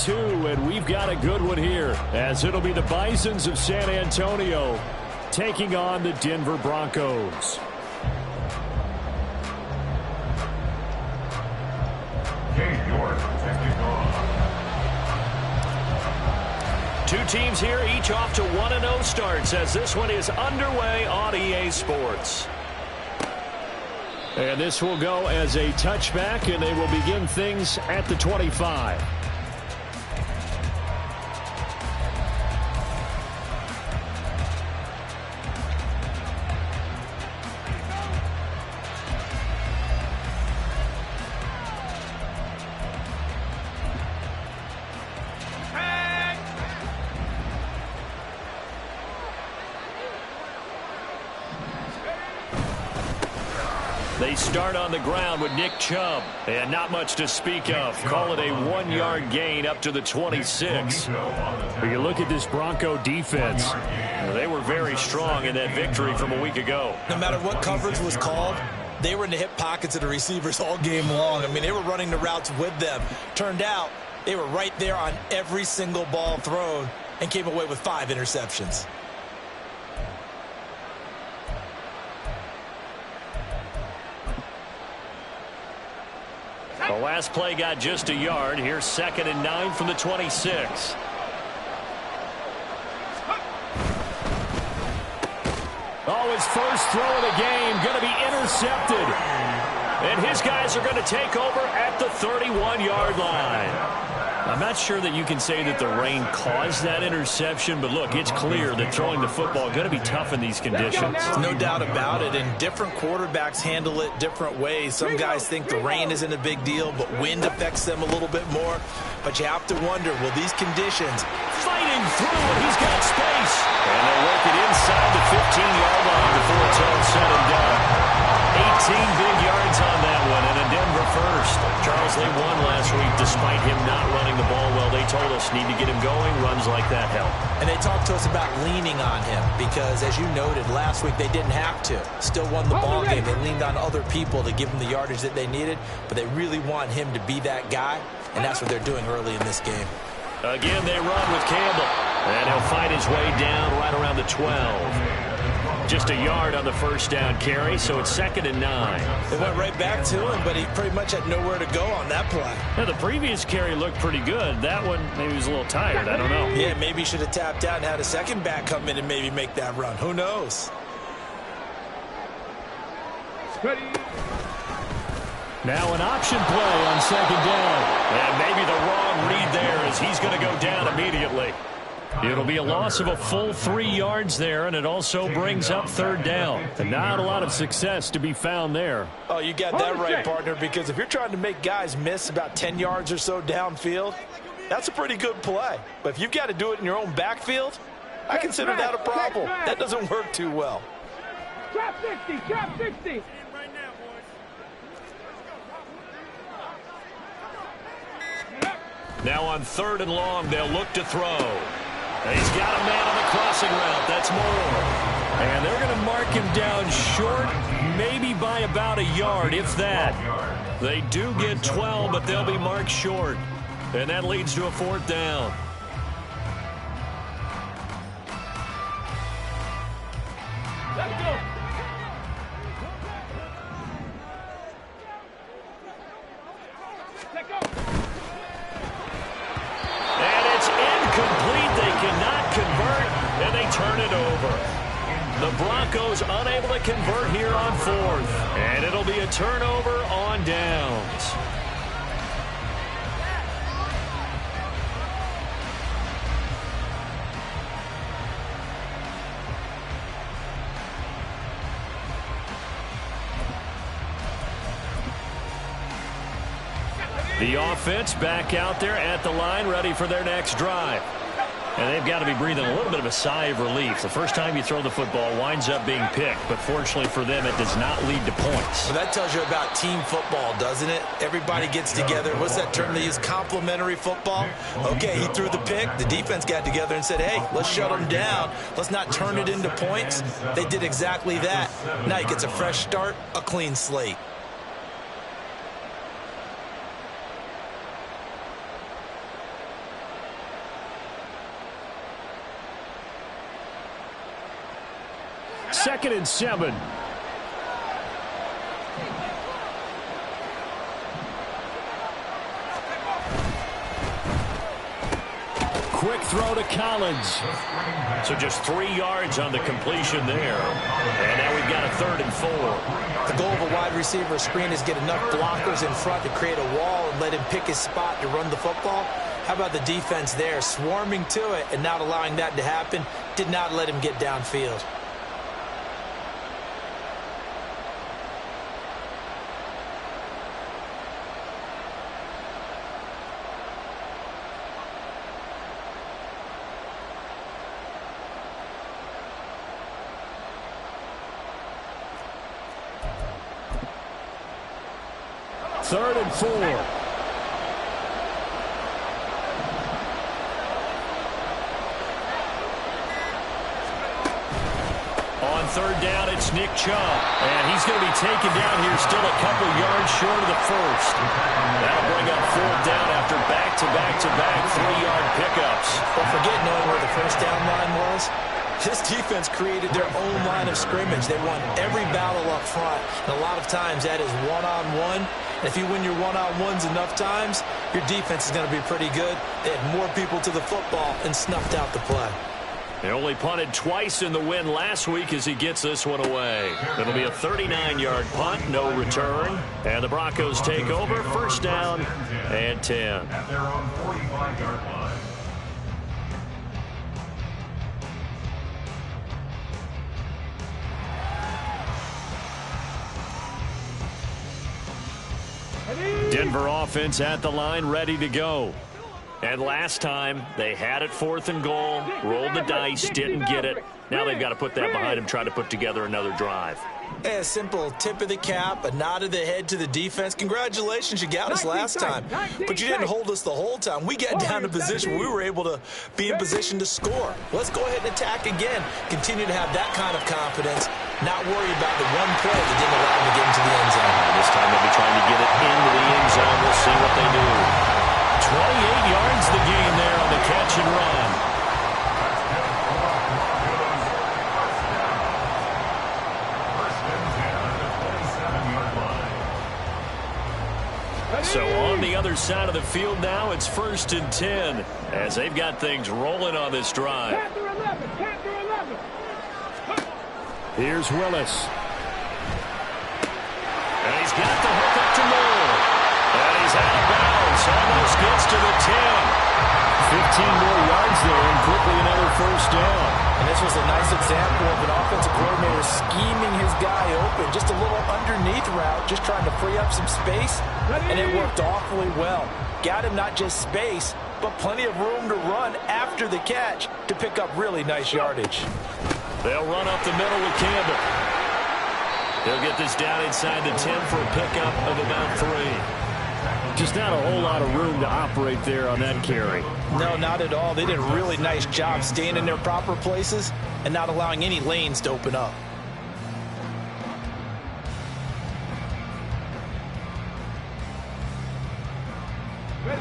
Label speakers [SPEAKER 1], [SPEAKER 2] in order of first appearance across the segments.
[SPEAKER 1] 2, and we've got a good one here, as it'll be the Bisons of San Antonio taking on the Denver Broncos. Two teams here, each off to 1-0 starts, as this one is underway on EA Sports. And this will go as a touchback, and they will begin things at the 25. They start on the ground with Nick Chubb, and not much to speak of. Call it a 1-yard gain up to the 26. When you look at this Bronco defense, they were very strong in that victory from a week ago.
[SPEAKER 2] No matter what coverage was called, they were in the hip pockets of the receivers all game long. I mean, they were running the routes with them. Turned out they were right there on every single ball thrown and came away with 5 interceptions.
[SPEAKER 1] The last play got just a yard. Here's 2nd and 9 from the 26. Oh, his first throw of the game going to be intercepted. And his guys are going to take over at the 31-yard line. I'm not sure that you can say that the rain caused that interception, but look, it's clear that throwing the football is going to be tough in these conditions.
[SPEAKER 2] No doubt about it, and different quarterbacks handle it different ways. Some guys think the rain isn't a big deal, but wind affects them a little bit more. But you have to wonder, will these conditions...
[SPEAKER 1] Fighting through, and he's got space. And they'll work it inside the 15-yard line before it's all said and done. 18 big yards on that one, and a Denver first. Charles, they won last week despite him not running the ball well. They told us need to get him going. Runs like that help.
[SPEAKER 2] And they talked to us about leaning on him because, as you noted, last week they didn't have to. Still won the ball game. They leaned on other people to give them the yardage that they needed, but they really want him to be that guy, and that's what they're doing early in this game.
[SPEAKER 1] Again, they run with Campbell, and he'll fight his way down right around the 12. Just a yard on the first down carry, so it's 2nd and 9.
[SPEAKER 2] They went right back to him, but he pretty much had nowhere to go on that play.
[SPEAKER 1] Now, the previous carry looked pretty good. That one, maybe he was a little tired. I don't know.
[SPEAKER 2] Yeah, maybe he should have tapped out and had a second back come in and maybe make that run. Who knows?
[SPEAKER 1] Now an option play on 2nd down. And maybe the wrong read there as he's going to go down immediately. It'll be a loss of a full 3 yards there, and it also brings up 3rd down. And not a lot of success to be found there.
[SPEAKER 2] Oh, you got that right, partner, because if you're trying to make guys miss about 10 yards or so downfield, that's a pretty good play. But if you've got to do it in your own backfield, I consider that a problem. That doesn't work too well.
[SPEAKER 3] Drop 60, drop 60.
[SPEAKER 1] Now on 3rd and long, they'll look to throw. He's got a man on the crossing route. That's Moore. And they're going to mark him down short, maybe by about a yard, if that. They do get 12, but they'll be marked short. And that leads to a 4th down.
[SPEAKER 3] Let's go.
[SPEAKER 1] Complete, they cannot convert, and they turn it over. The Broncos unable to convert here on 4th, and it'll be a turnover on downs. The offense back out there at the line, ready for their next drive. And they've got to be breathing a little bit of a sigh of relief. The first time you throw the football winds up being picked, but fortunately for them, it does not lead to points.
[SPEAKER 2] Well, that tells you about team football, doesn't it? Everybody gets together. What's that term they use? Complementary football? Okay, he threw the pick. The defense got together and said, hey, let's shut him down. Let's not turn it into points. They did exactly that. Now he gets a fresh start, a clean slate.
[SPEAKER 1] 2nd and 7. Quick throw to Collins. So just 3 yards on the completion there. And now we've got a 3rd and 4.
[SPEAKER 2] The goal of a wide receiver screen is get enough blockers in front to create a wall and let him pick his spot to run the football. How about the defense there, swarming to it and not allowing that to happen? Did not let him get downfield.
[SPEAKER 1] Third and 4. On 3rd down, it's Nick Chubb. And he's going to be taken down here still a couple yards short of the 1st. That'll bring up 4th down after back-to-back-to-back 3-yard pickups.
[SPEAKER 2] Don't forget knowing where the 1st down line was. This defense created their own line of scrimmage. They won every battle up front. And a lot of times that is one-on-one. And if you win your one-on-ones enough times, your defense is going to be pretty good. They had more people to the football and snuffed out the play.
[SPEAKER 1] They only punted twice in the win last week as he gets this one away. It'll be a 39-yard punt, no return. And the Broncos take over, 1st down and 10.
[SPEAKER 4] At their own 45-yard line.
[SPEAKER 1] Denver offense at the line, ready to go. And last time, they had it 4th and goal, rolled the dice, didn't get it. Now they've got to put that behind them, try to put together another drive.
[SPEAKER 2] A simple tip of the cap, a nod of the head to the defense. Congratulations, you got us last time. But you didn't hold us the whole time. We got down to position where we were able to be in position to score. Let's go ahead and attack again. Continue to have that kind of confidence. Not worry about the one play that didn't allow them to get into the end zone.
[SPEAKER 1] This time they'll be trying to get it into the end zone. We'll see what they do. 28 yards the gain there on the catch and run. So on the other side of the field now, it's 1st and 10 as they've got things rolling on this drive. Here's Willis. And he's got the hook up to Moore. And he's out of bounds. Almost gets to the 10. 15 more yards there and quickly another 1st down.
[SPEAKER 2] And this was a nice example of an offensive coordinator scheming his guy open. Just a little underneath route, just trying to free up some space. And it worked awfully well. Got him not just space, but plenty of room to run after the catch to pick up really nice yardage.
[SPEAKER 1] They'll run up the middle with Campbell. He'll get this down inside the 10 for a pickup of about 3. Just not a whole lot of room to operate there on that carry.
[SPEAKER 2] No, not at all. They did a really nice job staying in their proper places and not allowing any lanes to open up.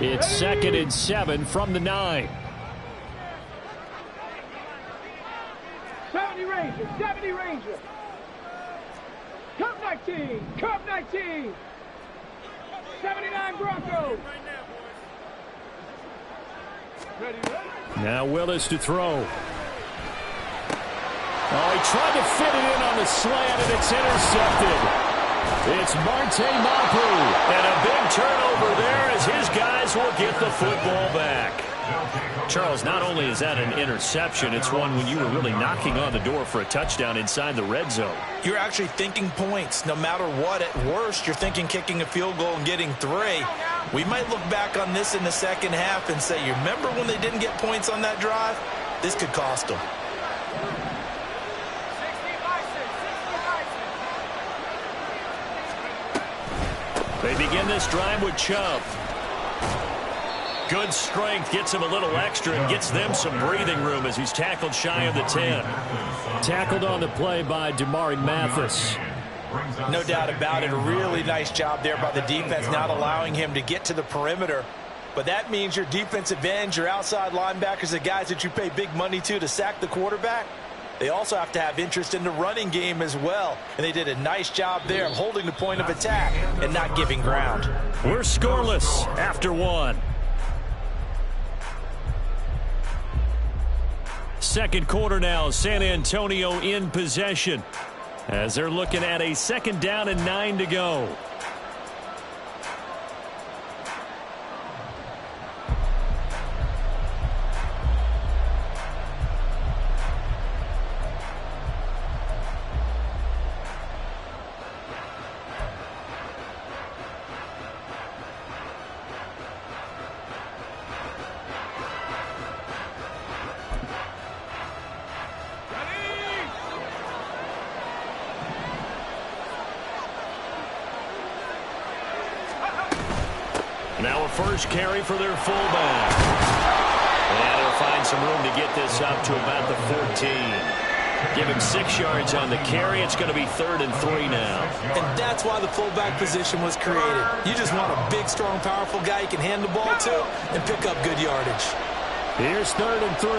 [SPEAKER 1] It's 2nd and 7 from the 9.
[SPEAKER 3] 70 Ranger, 70 Ranger. Cup 19, Cup 19. 79 Broncos. Ready.
[SPEAKER 1] Now Willis to throw. Oh, he tried to fit it in on the slant, and it's intercepted. It's Marte Mapu. And a big turnover there as his guys will get the football back. Charles, not only is that an interception, it's one when you were really knocking on the door for a touchdown inside the red zone.
[SPEAKER 2] You're actually thinking points. No matter what, at worst, you're thinking kicking a field goal and getting 3. We might look back on this in the second half and say, you remember when they didn't get points on that drive? This could cost them.
[SPEAKER 1] They begin this drive with Chubb. Good strength, gets him a little extra and gets them some breathing room as he's tackled shy of the 10. Tackled on the play by Damari Mathis.
[SPEAKER 2] No doubt about it. A really nice job there by the defense, not allowing him to get to the perimeter. But that means your defensive ends, your outside linebackers, the guys that you pay big money to sack the quarterback, they also have to have interest in the running game as well. And they did a nice job there of holding the point of attack and not giving ground.
[SPEAKER 1] We're scoreless after one. Second quarter now, San Antonio in possession as they're looking at a 2nd down and 9 to go. Now a first carry for their fullback. And they'll find some room to get this up to about the 14. Give him 6 yards on the carry. It's going to be 3rd and 3 now.
[SPEAKER 2] And that's why the fullback position was created. You just want a big, strong, powerful guy you can hand the ball to and pick up good yardage.
[SPEAKER 1] Here's 3rd and 3.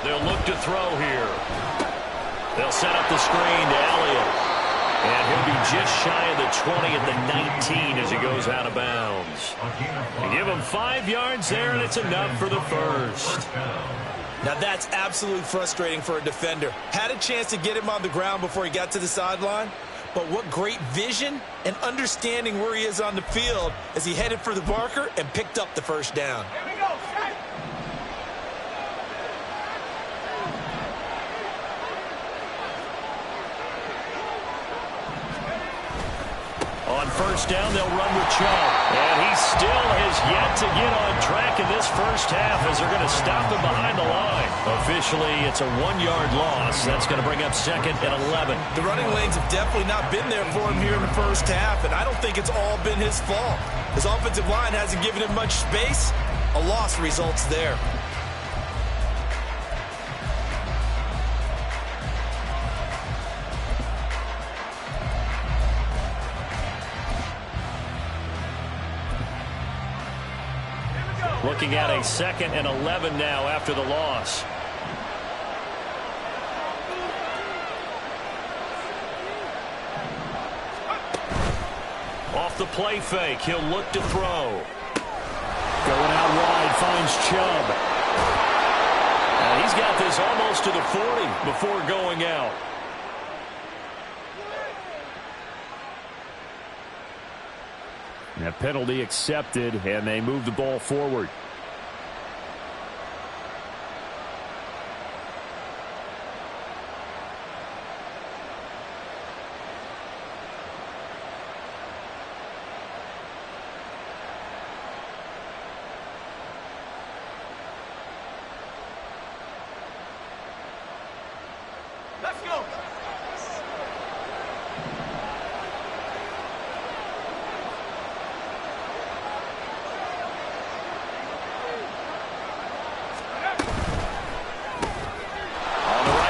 [SPEAKER 1] They'll look to throw here. They'll set up the screen to Elliott. And he'll be just shy of the 20 at the 19 as he goes out of bounds. And give him 5 yards there, and it's enough for the first.
[SPEAKER 2] Now that's absolutely frustrating for a defender. Had a chance to get him on the ground before he got to the sideline. But what great vision and understanding where he is on the field as he headed for the marker and picked up the first down.
[SPEAKER 3] Here we go. Set.
[SPEAKER 1] On first down, they'll run with Chubb. And he still has yet to get on track in this first half as they're going to stop him behind the line. Officially, it's a 1-yard loss. That's going to bring up 2nd and 11.
[SPEAKER 2] The running lanes have definitely not been there for him here in the first half, and I don't think it's all been his fault. His offensive line hasn't given him much space. A loss results there.
[SPEAKER 1] Looking at a 2nd and 11 now after the loss. Off the play fake, he'll look to throw. Going out wide, finds Chubb. And he's got this almost to the 40 before going out. That penalty accepted, and they move the ball forward.
[SPEAKER 3] Let's go.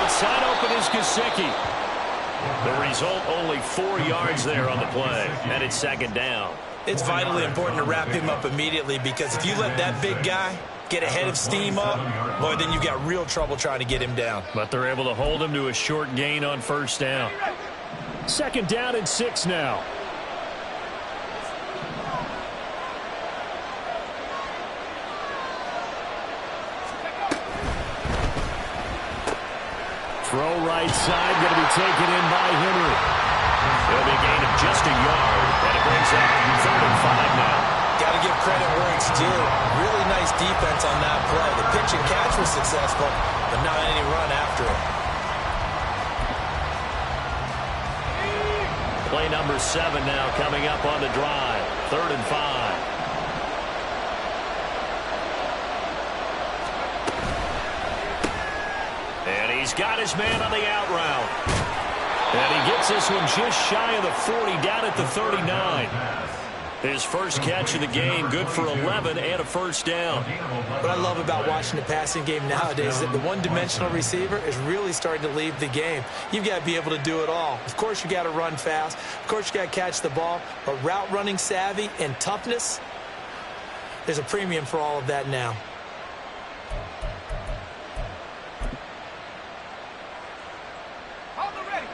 [SPEAKER 1] Side open is Gesicki. The result, only 4 yards there on the play. And it's 2nd down.
[SPEAKER 2] It's vitally important to wrap him up immediately because if you let that big guy get ahead of steam up, boy, then you've got real trouble trying to get him down.
[SPEAKER 1] But they're able to hold him to a short gain on first down. 2nd down and 6 now. Throw right side, going to be taken in by Henry. It'll be a gain of just a yard, and it brings up 3rd and 5 now.
[SPEAKER 2] Got to give credit where it's due. Really nice defense on that play. The pitch and catch was successful, but not any run after it.
[SPEAKER 1] Play number 7 now coming up on the drive. 3rd and 5. And he's got his man on the out route. And he gets this one just shy of the 40, down at the 39. His first catch of the game, good for 11 and a first down.
[SPEAKER 2] What I love about watching the passing game nowadays is that the one-dimensional receiver is really starting to leave the game. You've got to be able to do it all. Of course, you got to run fast. Of course, you got to catch the ball. But route running savvy and toughness, There's a premium for all of that now.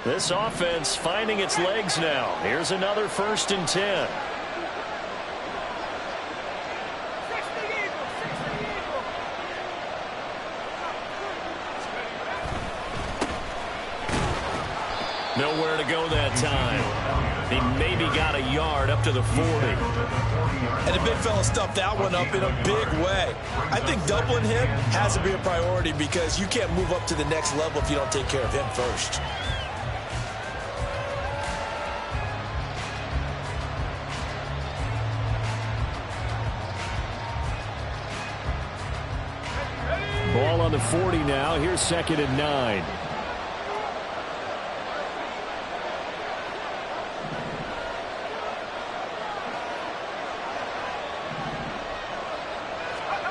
[SPEAKER 1] This offense finding its legs now. Here's another 1st and 10. Nowhere to go that time. He maybe got a yard up to the 40.
[SPEAKER 2] And the big fella stuffed that one up in a big way. I think doubling him has to be a priority because you can't move up to the next level if you don't take care of him first.
[SPEAKER 1] Ball on the 40 now. Here's 2nd and 9.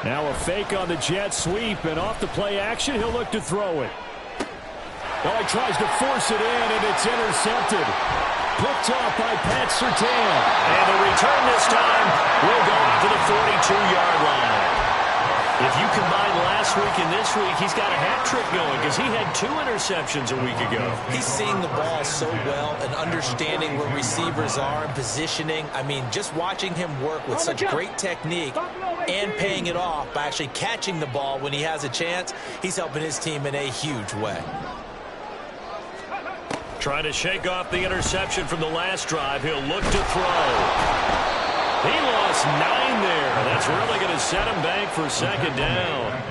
[SPEAKER 1] Now a fake on the jet sweep, and off the play action, he'll look to throw it. Oh, he tries to force it in, and it's intercepted. Picked off by Pat Surtain. And the return this time will go out to the 42-yard line. If you combine last week and this week, he's got a hat trick going because he had 2 interceptions a week ago.
[SPEAKER 2] He's seeing the ball so well and understanding where receivers are and positioning. I mean, just watching him work with such great technique and paying it off by actually catching the ball when he has a chance, he's helping his team in a huge way.
[SPEAKER 1] Trying to shake off the interception from the last drive. He'll look to throw. He lost 9 there. That's really going to set him back for 2nd down.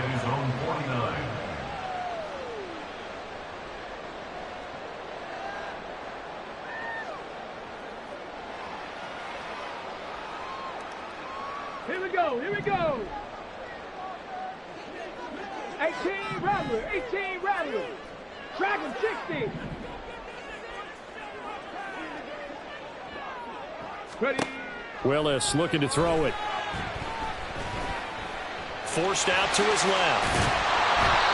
[SPEAKER 3] Here we go, here we go. 18 Rattler, 18 Rattler. Track him 60. Ready.
[SPEAKER 1] Willis looking to throw it. Forced out to his left.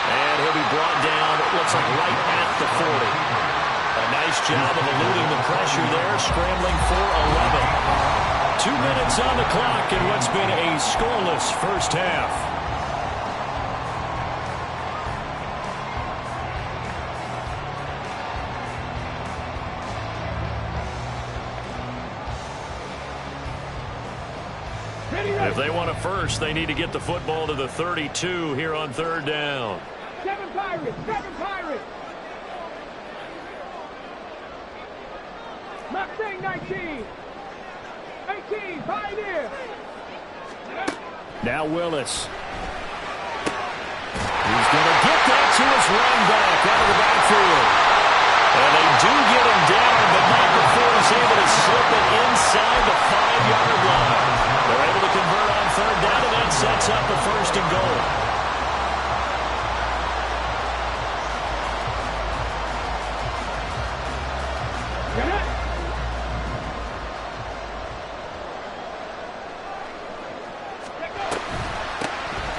[SPEAKER 1] And he'll be brought down, it looks like right at the 40. A nice job of eluding the pressure there, scrambling for 11. 2 minutes on the clock in what's been a scoreless first half. If they want a first, they need to get the football to the 32 here on 3rd down.
[SPEAKER 3] 7 Pirates, 7 Pirates. Mustang 19. 18, Pioneer.
[SPEAKER 1] Now Willis. He's going to get that to his run back out of the backfield. And they do get him down, but not before he's able to slip it inside the 5-yard line. They're able to convert on 3rd down, and that sets up a 1st and goal.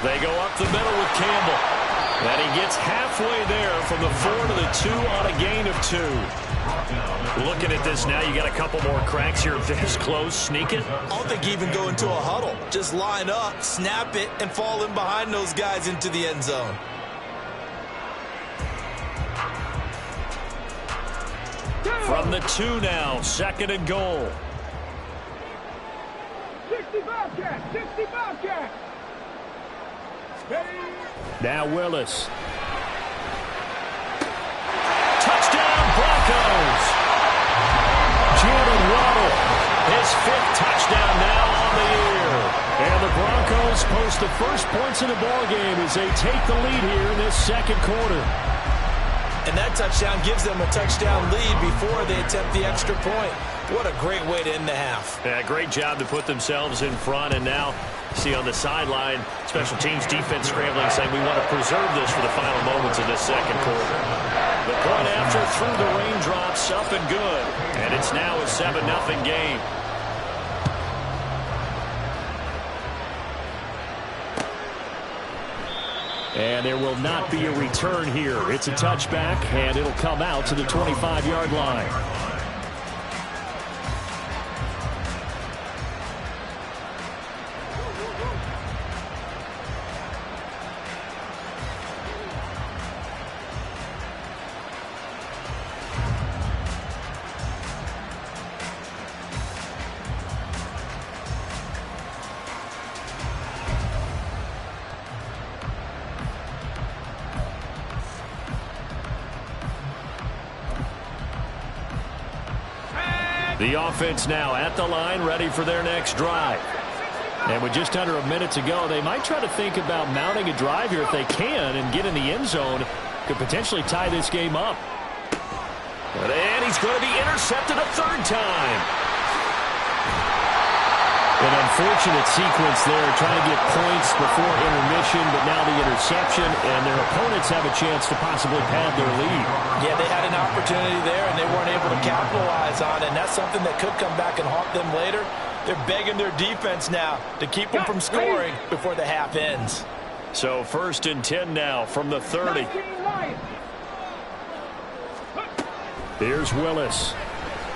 [SPEAKER 1] They go up the middle with Campbell. And he gets halfway there from the 4 to the 2 on a gain of 2. Looking at this now, you got a couple more cracks here. This close, sneak it.
[SPEAKER 2] I don't think you even go into a huddle. Just line up, snap it, and fall in behind those guys into the end zone.
[SPEAKER 1] From the 2 now, 2nd and goal.
[SPEAKER 3] 60 Bobcat, 60 Bobcat.
[SPEAKER 1] Now Willis. Touchdown, Broncos. Jalen Waddle, his 5th touchdown now on the year. And the Broncos post the first points in the ballgame as they take the lead here in this 2nd quarter.
[SPEAKER 2] And that touchdown gives them a touchdown lead before they attempt the extra point. What a great way to end the half.
[SPEAKER 1] Yeah, great job to put themselves in front. And now, see on the sideline, special teams defense scrambling, saying we want to preserve this for the final moments of this 2nd quarter. The point after through the raindrops, up and good. And it's now a 7-0 game. And there will not be a return here. It's a touchback, and it'll come out to the 25-yard line. The offense now at the line, ready for their next drive. And with just under a minute to go, they might try to think about mounting a drive here if they can and get in the end zone. Could potentially tie this game up. And he's going to be intercepted a third time. An unfortunate sequence there, trying to get points before intermission, but now the interception, and their opponents have a chance to possibly pad their lead.
[SPEAKER 2] Yeah, they had an opportunity there, and they weren't able to capitalize on it, and that's something that could come back and haunt them later. They're begging their defense now to keep them from scoring before the half ends.
[SPEAKER 1] So 1st and 10 now from the 30. Here's Willis.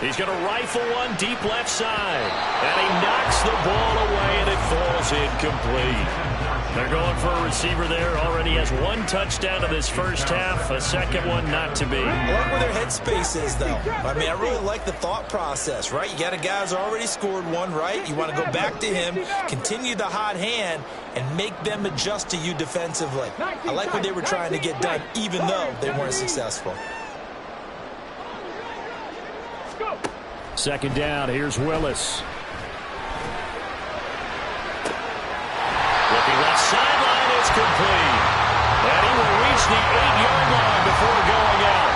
[SPEAKER 1] He's going to rifle one deep left side. And he knocks the ball away, and it falls incomplete. They're going for a receiver there. Already has one touchdown in this first half. A second one not to be.
[SPEAKER 2] I like where their headspace is, though. I mean, I really like the thought process, right? You got a guy who's already scored one, right? You want to go back to him, continue the hot hand, and make them adjust to you defensively. I like what they were trying to get done, even though they weren't successful.
[SPEAKER 1] Second down, here's Willis. Looking left sideline, it's complete. And he will reach the 8-yard line before going out.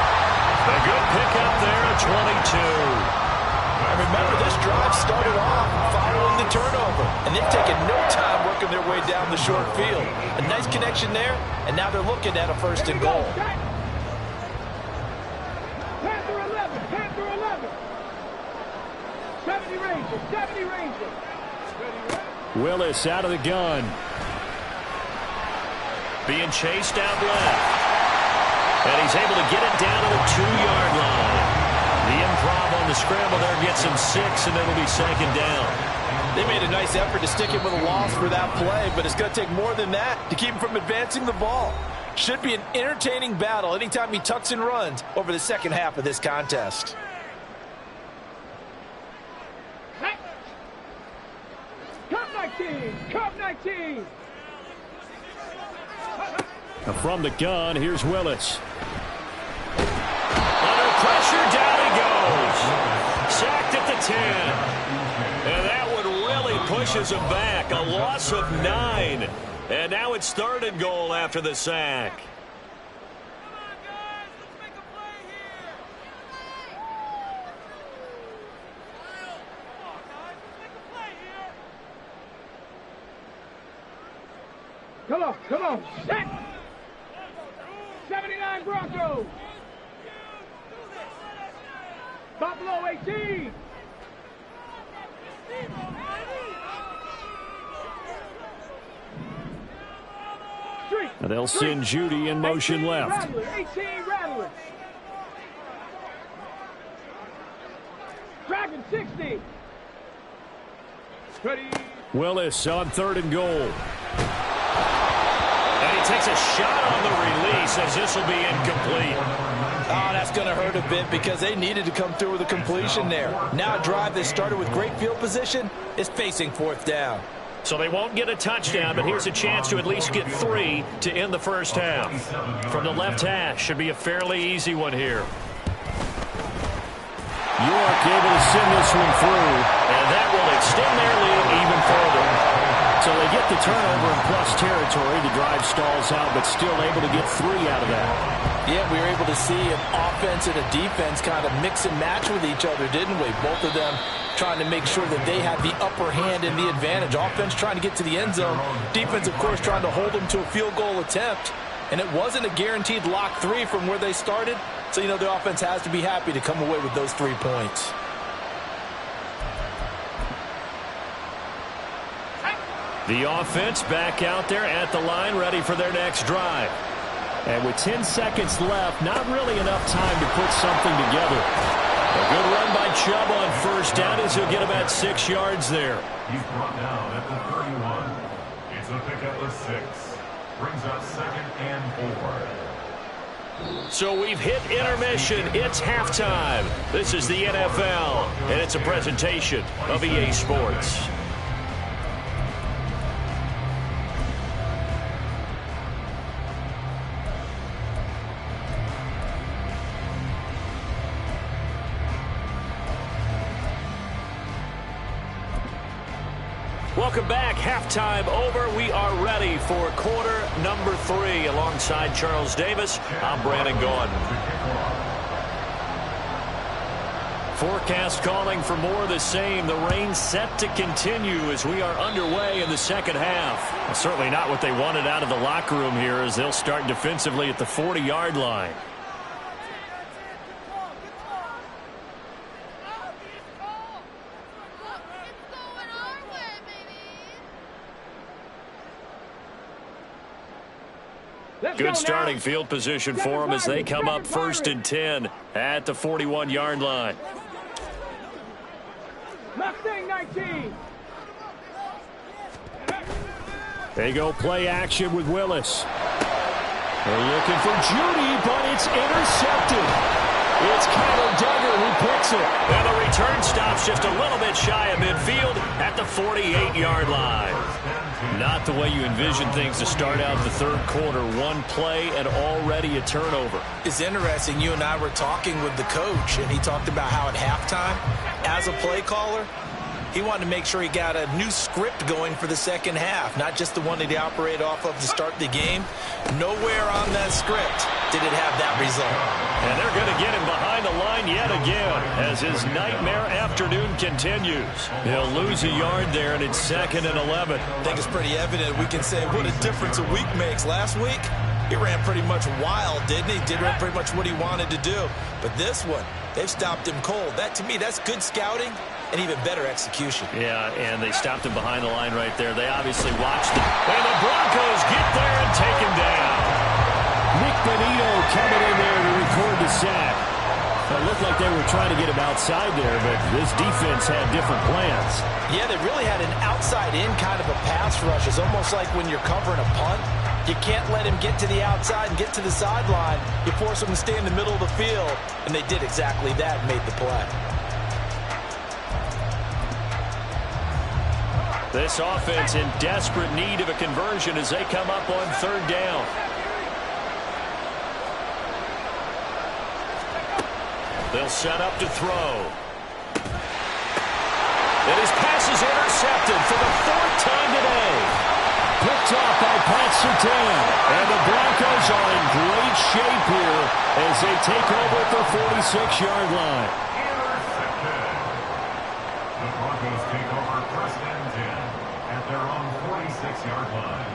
[SPEAKER 1] A good pickup there at 22.
[SPEAKER 2] And remember, this drive started off following the turnover. And they've taken no time working their way down the short field. A nice connection there, and now they're looking at a 1st and goal.
[SPEAKER 3] Panther 11, Panther 11. 70 Rangers, 70 Rangers.
[SPEAKER 1] Willis out of the gun. Being chased out left. And he's able to get it down to the 2-yard line. The improv on the scramble there gets him 6, and it'll be 2nd down.
[SPEAKER 2] They made a nice effort to stick him with a loss for that play, but it's going to take more than that to keep him from advancing the ball. Should be an entertaining battle anytime he tucks and runs over the second half of this contest.
[SPEAKER 3] Cup 19, Cup 19.
[SPEAKER 1] From the gun, here's Willis. Under pressure, down he goes. Sacked at the 10. And that one really pushes him back. A loss of 9. And now it's 3rd and goal after the sack.
[SPEAKER 3] Come on, set. 79 Broncos. Buffalo 18.
[SPEAKER 1] Now they'll send Judy in motion left.
[SPEAKER 3] 18 Rattlers. Dragon 60.
[SPEAKER 1] Willis on 3rd and goal. And he takes a shot on the release as this will be incomplete.
[SPEAKER 2] Oh, that's going to hurt a bit because they needed to come through with a completion there. Now a drive that started with great field position is facing 4th down.
[SPEAKER 1] So they won't get a touchdown, but here's a chance to at least get 3 to end the first half. From the left hash, should be a fairly easy one here. York able to send this one through, and that will extend their lead even further. So they get the turnover in plus territory. The drive stalls out, but still able to get 3 out of that.
[SPEAKER 2] Yeah, we were able to see an offense and a defense kind of mix and match with each other, didn't we? Both of them trying to make sure that they had the upper hand and the advantage. Offense trying to get to the end zone. Defense, of course, trying to hold them to a field goal attempt. And it wasn't a guaranteed lock 3 from where they started. So, the offense has to be happy to come away with those 3 points.
[SPEAKER 1] The offense back out there at the line, ready for their next drive. And with 10 seconds left, not really enough time to put something together. A good run by Chubb on 1st down as he'll get about 6 yards there.
[SPEAKER 4] He's brought down at the 31. It's a pickup of 6. Brings up 2nd and 4.
[SPEAKER 1] So we've hit intermission. It's halftime. This is the NFL, and it's a presentation of EA Sports. Welcome back. Halftime over. We are ready for quarter number 3. Alongside Charles Davis, I'm Brandon Gaudin. Forecast calling for more of the same. The rain set to continue as we are underway in the second half. Well, certainly not what they wanted out of the locker room here as they'll start defensively at the 40-yard line. Good starting field position for them as they come up 1st and 10 at the 41-yard line.
[SPEAKER 3] Mustang 19.
[SPEAKER 1] They go play action with Willis. They're looking for Judy, but it's intercepted. It's Kyler Duggar who picks it. And the return stops just a little bit shy of midfield at the 48-yard line. Not the way you envision things to start out the third quarter. One play and already a turnover.
[SPEAKER 2] It's interesting. You and I were talking with the coach, and he talked about how at halftime, as a play caller, he wanted to make sure he got a new script going for the second half, not just the one that he operated off of to start the game. Nowhere on that script did it have that result.
[SPEAKER 1] And they're going to get him behind the line yet again as his nightmare afternoon continues. He'll lose a yard there, and it's 2nd and 11.
[SPEAKER 2] I think it's pretty evident. We can say what a difference a week makes. Last week, he ran pretty much wild, didn't he? Did pretty much what he wanted to do. But this one, they've stopped him cold. That, to me, that's good scouting and even better execution.
[SPEAKER 1] Yeah, and they stopped him behind the line right there. They obviously watched him. And the Broncos get there and take him down. Nick Benito coming in there to record the sack. It looked like they were trying to get him outside there, but this defense had different plans.
[SPEAKER 2] Yeah, they really had an outside-in kind of a pass rush. It's almost like when you're covering a punt. You can't let him get to the outside and get to the sideline. You force him to stay in the middle of the field, and they did exactly that and made the play.
[SPEAKER 1] This offense in desperate need of a conversion as they come up on 3rd down. They'll set up to throw. And his pass is intercepted for the 4th time today. Picked off by Pat Surtain. And the Broncos are in great shape here as they take over at the 46-yard line.
[SPEAKER 4] The Broncos take over 1st and 10 at their own 46-yard line.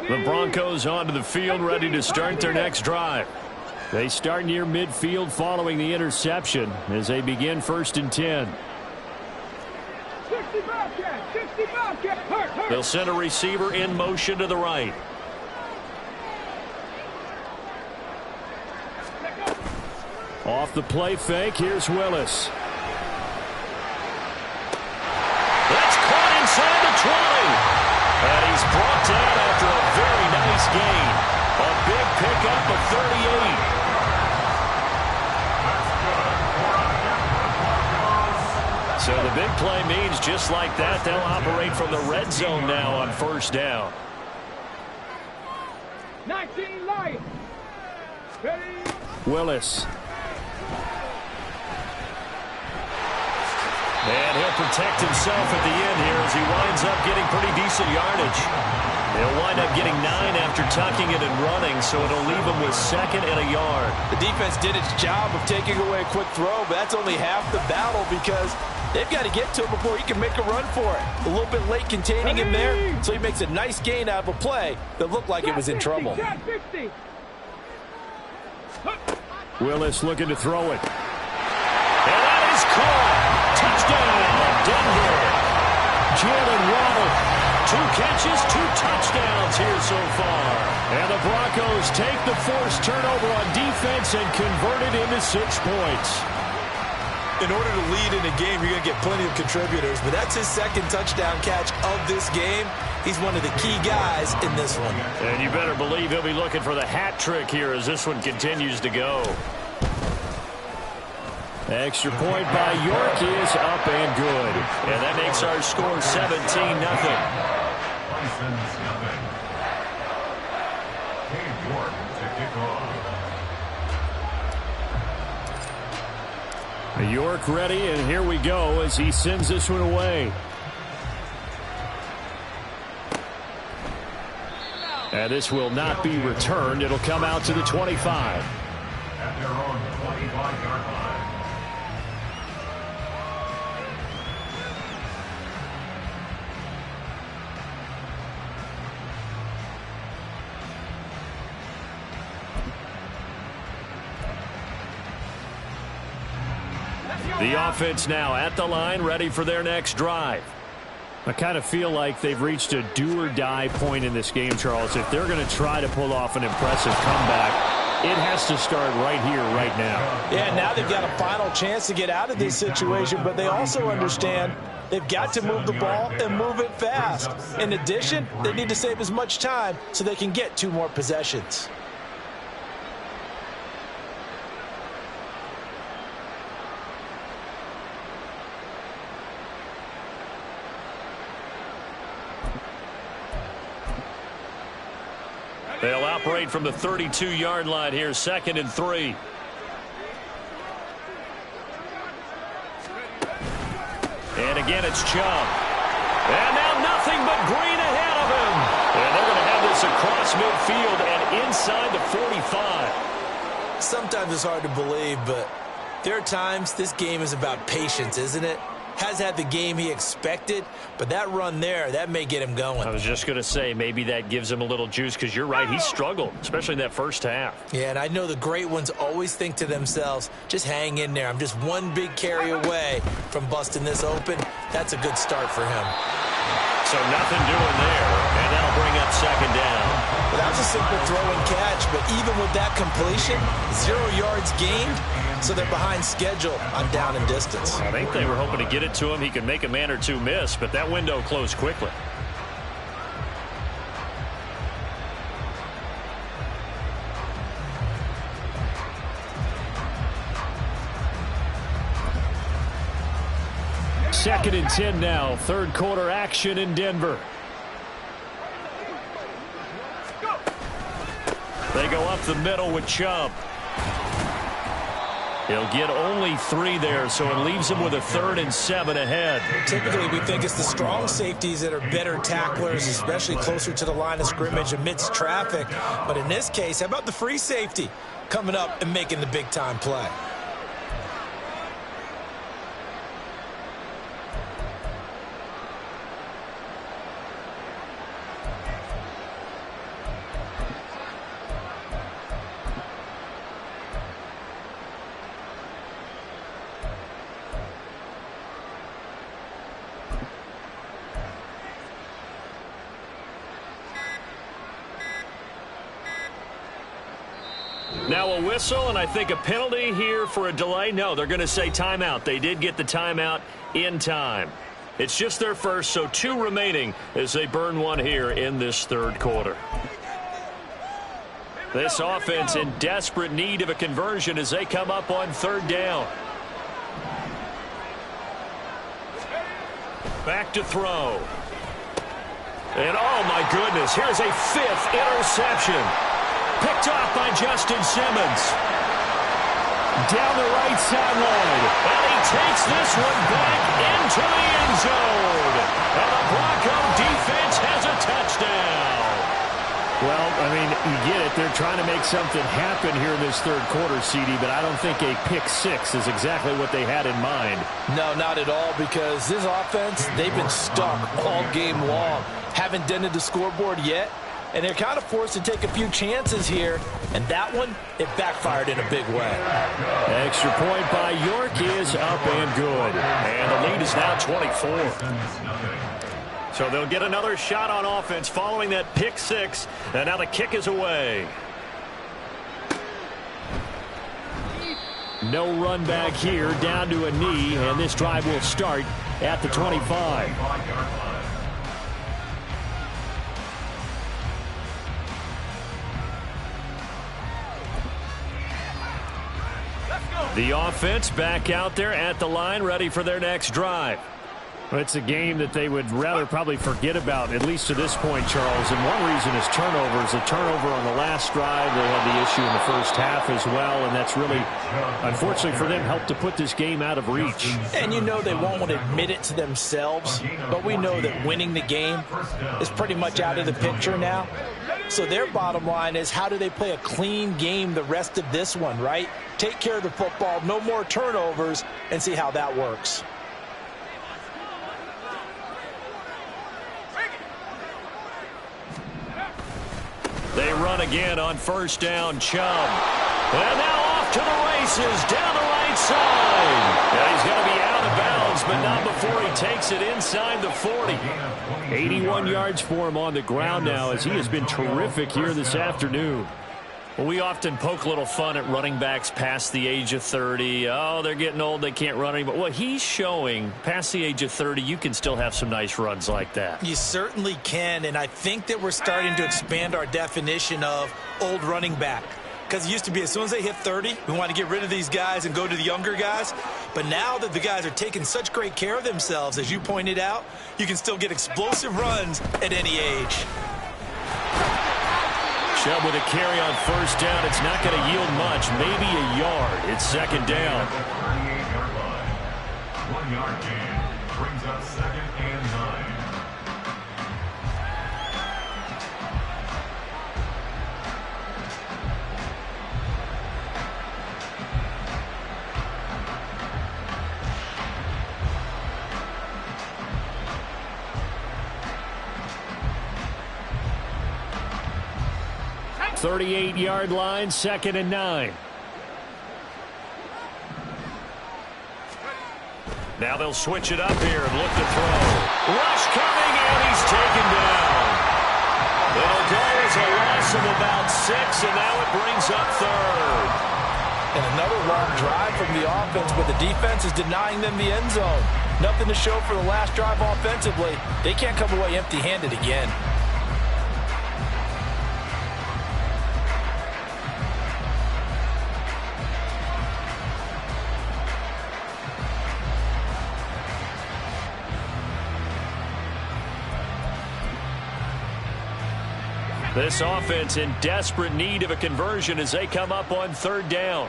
[SPEAKER 1] The Broncos onto the field ready to start their next drive. They start near midfield following the interception as they begin 1st and 10.
[SPEAKER 3] 60 Bobcat, 60 Bobcat.
[SPEAKER 1] They'll send a receiver in motion to the right. Off the play fake, here's Willis. That's caught inside the 20. And he's brought down after a very nice gain. A big pickup of 38. So the big play means just like that, they'll operate from the red zone now on 1st down.
[SPEAKER 3] 19 Lions. Ready.
[SPEAKER 1] Willis. And he'll protect himself at the end here as he winds up getting pretty decent yardage. He'll wind up getting 9 after tucking it and running, so it'll leave him with 2nd and a yard.
[SPEAKER 2] The defense did its job of taking away a quick throw, but that's only half the battle because they've got to get to him before he can make a run for it. A little bit late containing him there, so he makes a nice gain out of a play that looked like it was in trouble.
[SPEAKER 1] Willis looking to throw it. And that is caught. Touchdown, Denver. Jalen Waddle, 2 catches, 2 touchdowns here so far. And the Broncos take the forced turnover on defense and convert it into 6 points.
[SPEAKER 2] In order to lead in a game, you're going to get plenty of contributors, but that's his 2nd touchdown catch of this game. He's one of the key guys in this one.
[SPEAKER 1] And you better believe he'll be looking for the hat trick here as this one continues to go. Extra point by York is up and good. And that makes our score 17-0.
[SPEAKER 4] Cade York to kick off.
[SPEAKER 1] York ready, and here we go as he sends this one away. And this will not be returned. It'll come out to the 25.
[SPEAKER 4] At their own 25-yard line.
[SPEAKER 1] The offense now at the line, ready for their next drive. I kind of feel like they've reached a do-or-die point in this game, Charles. If they're going to try to pull off an impressive comeback, it has to start right here, right now.
[SPEAKER 2] Yeah, now they've got a final chance to get out of this situation, but they also understand they've got to move the ball and move it fast. In addition, they need to save as much time so they can get 2 more possessions.
[SPEAKER 1] They'll operate from the 32-yard line here, 2nd and 3. And again, it's Chubb. And now nothing but green ahead of him. And they're going to have this across midfield and inside the 45.
[SPEAKER 2] Sometimes it's hard to believe, but there are times this game is about patience, isn't it? Has had the game he expected, but that run there, that may get him going.
[SPEAKER 1] I was just going to say, maybe that gives him a little juice, because you're right, he struggled, especially in that first half.
[SPEAKER 2] Yeah, and I know the great ones always think to themselves, just hang in there. I'm just one big carry away from busting this open. That's a good start for him.
[SPEAKER 1] So nothing doing there, and that'll bring up 2nd down.
[SPEAKER 2] Well, that was a simple throw and catch, but even with that completion, 0 yards gained, so they're behind schedule on down and distance.
[SPEAKER 1] I think they were hoping to get it to him. He could make a man or 2 miss, but that window closed quickly. Second and 10 now. 3rd quarter action in Denver. They go up the middle with Chubb. He'll get only 3 there, so it leaves him with a 3rd and 7 ahead.
[SPEAKER 2] Typically, we think it's the strong safeties that are better tacklers, especially closer to the line of scrimmage amidst traffic. But in this case, how about the free safety coming up and making the big-time play?
[SPEAKER 1] Now a whistle, and I think a penalty here for a delay. No, they're going to say timeout. They did get the timeout in time. It's just their first, so 2 remaining as they burn 1 here in this 3rd quarter. This offense in desperate need of a conversion as they come up on 3rd down. Back to throw. And oh my goodness, here's a 5th interception. Picked off by Justin Simmons. Down the right sideline. And he takes this one back into the end zone. And the Bronco defense has a touchdown. Well, I mean, you get it. They're trying to make something happen here in this 3rd quarter, CD, but I don't think a pick 6 is exactly what they had in mind.
[SPEAKER 2] No, not at all, because this offense, they've been stuck all game long. Haven't dented the scoreboard yet. And they're kind of forced to take a few chances here. And that one, it backfired in a big way.
[SPEAKER 1] Extra point by York is up and good. And the lead is now 24. So they'll get another shot on offense following that pick 6. And now the kick is away. No run back here, down to a knee. And this drive will start at the 25. The offense back out there at the line, ready for their next drive. It's a game that they would rather probably forget about, at least to this point, Charles. And one reason is turnovers. A turnover on the last drive. They had the issue in the first half as well, and that's really, unfortunately for them, helped to put this game out of reach.
[SPEAKER 2] And you know they won't want to admit it to themselves, but we know that winning the game is pretty much out of the picture now. So their bottom line is, how do they play a clean game the rest of this one, right? Take care of the football, no more turnovers, and see how that works.
[SPEAKER 1] They run again on first down, Chubb. And now off to the races, down the right side. Yeah, he's going to be out of bounds, but not before he takes it inside the 40. 81 yards for him on the ground now, as he has been terrific here this afternoon. Well, we often poke a little fun at running backs past the age of 30. Oh, they're getting old, they can't run anymore. Well, he's showing past the age of 30, you can still have some nice runs like that.
[SPEAKER 2] You certainly can, and I think that we're starting to expand our definition of old running back. Because it used to be as soon as they hit 30, we want to get rid of these guys and go to the younger guys. But now that the guys are taking such great care of themselves, as you pointed out, you can still get explosive runs at any age.
[SPEAKER 1] Chubb with a carry on first down. It's not going to yield much, maybe a yard. It's second down.
[SPEAKER 4] 38-yard line. 1 yard gain brings up 2nd and 9.
[SPEAKER 1] .38-yard line, 2nd and 9. Now they'll switch it up here and look to throw. Rush coming, and he's taken down. It'll go as a loss of about 6, and now it brings up 3rd.
[SPEAKER 2] And another long drive from the offense, but the defense is denying them the end zone. Nothing to show for the last drive offensively. They can't come away empty-handed again.
[SPEAKER 1] This offense in desperate need of a conversion as they come up on 3rd down.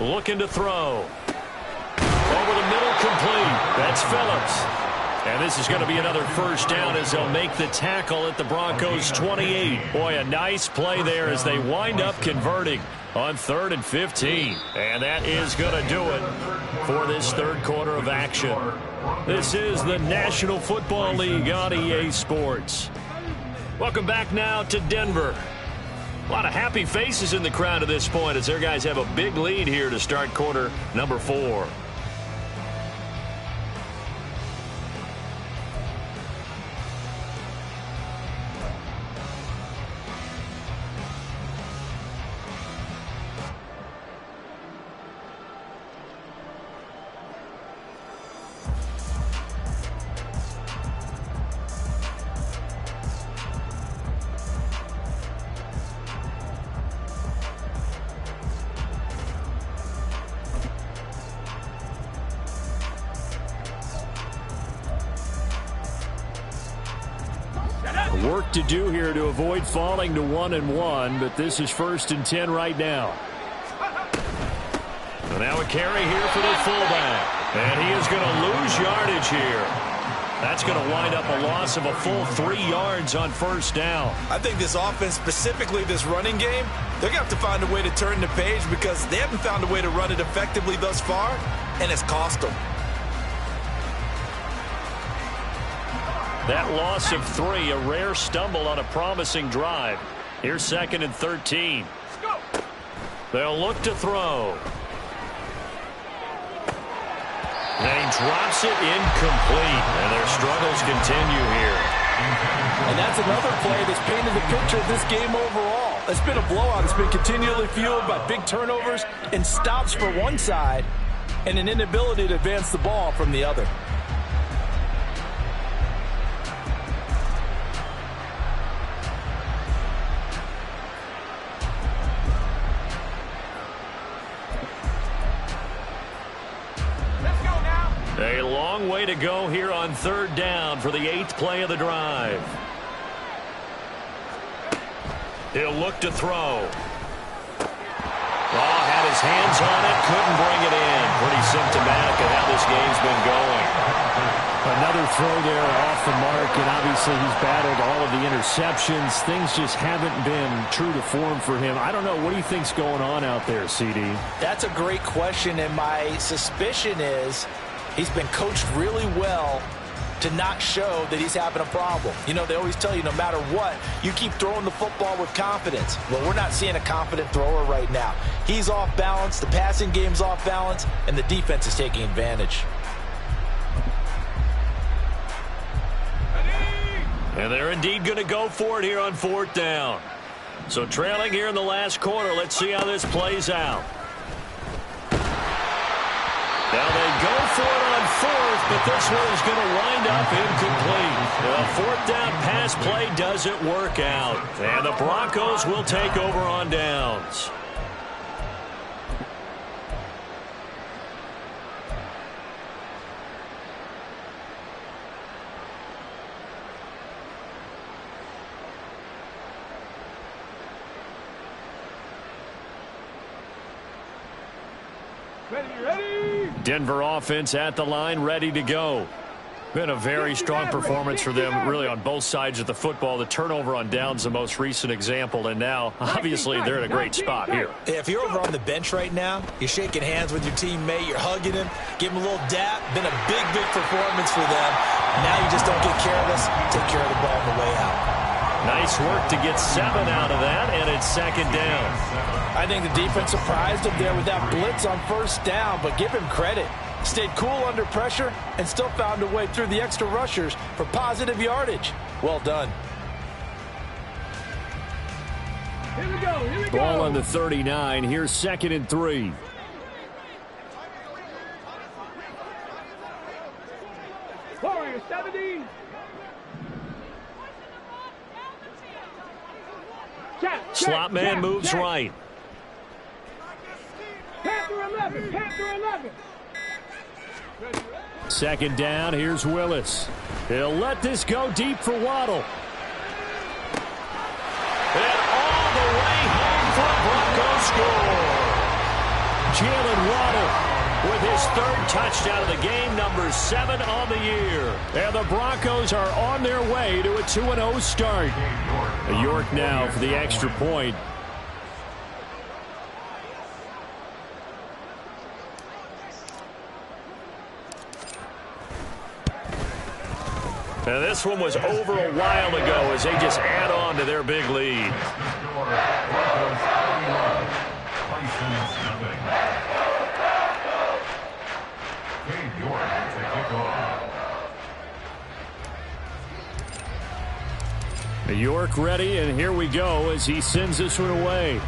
[SPEAKER 1] Looking to throw. Over the middle, complete. That's Phillips. And this is going to be another first down as they'll make the tackle at the Broncos 28. Boy, a nice play there as they wind up converting on 3rd and 15. And that is going to do it for this 3rd quarter of action. This is the National Football League on EA Sports. Welcome back now to Denver. A lot of happy faces in the crowd at this point as their guys have a big lead here to start quarter number 4. Work to do here to avoid falling to 1-1, but this is 1st and 10 right now. So now a carry here for the fullback, and he is going to lose yardage here. That's going to wind up a loss of a full 3 yards on first down.
[SPEAKER 2] I think this offense, specifically this running game, they're going to have to find a way to turn the page because they haven't found a way to run it effectively thus far, and it's cost them.
[SPEAKER 1] That loss of 3, a rare stumble on a promising drive. Here's 2nd and 13. They'll look to throw. And he drops it incomplete. And their struggles continue here.
[SPEAKER 2] And that's another play that's painted the picture of this game overall. It's been a blowout. It's been continually fueled by big turnovers and stops for one side and an inability to advance the ball from the other.
[SPEAKER 1] long way to go here on 3rd down for the 8th play of the drive. He'll look to throw. Oh, had his hands on it, couldn't bring it in. Pretty symptomatic of how this game's been going.
[SPEAKER 5] Another throw there off the mark, and obviously he's battled all of the interceptions. Things just haven't been true to form for him. I don't know. What do you think's going on out there, CD?
[SPEAKER 2] That's a great question, and my suspicion is he's been coached really well to not show that he's having a problem. You know, they always tell you no matter what, you keep throwing the football with confidence. Well, we're not seeing a confident thrower right now. He's off balance, the passing game's off balance, and the defense is taking advantage.
[SPEAKER 1] And they're indeed going to go for it here on 4th down. So trailing here in the last quarter, let's see how this plays out. Now they go for it on 4th, but this one is going to wind up incomplete. The 4th down pass play doesn't work out. And the Broncos will take over on downs. Denver offense at the line, ready to go. Been a very strong performance for them, really, on both sides of the football. The turnover on downs, the most recent example, and now, obviously, they're in a great spot here.
[SPEAKER 2] If you're over on the bench right now, you're shaking hands with your teammate, you're hugging him, give him a little dap. Been a big, big performance for them. Now you just don't get careless. Take care of the ball on the way out.
[SPEAKER 1] Nice work to get 7 out of that, and it's 2nd down.
[SPEAKER 2] I think the defense surprised him there with that blitz on 1st down, but give him credit. Stayed cool under pressure and still found a way through the extra rushers for positive yardage. Well done.
[SPEAKER 3] Here we go. Here we go.
[SPEAKER 5] Ball on the 39. Here's 2nd and 3.
[SPEAKER 3] Warrior 70.
[SPEAKER 1] Slot man moves right.
[SPEAKER 3] Panther 11. Panther 11.
[SPEAKER 5] 2nd down. Here's Willis. He'll let this go deep for Waddle.
[SPEAKER 1] And all the way home for Broncos score. Jalen Waddle with his 3rd touchdown of the game, number 7 on the year. And the Broncos are on their way to a 2-0 start.
[SPEAKER 5] York now for the extra point.
[SPEAKER 1] And this one was over a while ago as they just add on to their big lead.
[SPEAKER 5] York ready, and here we go as he sends this one away.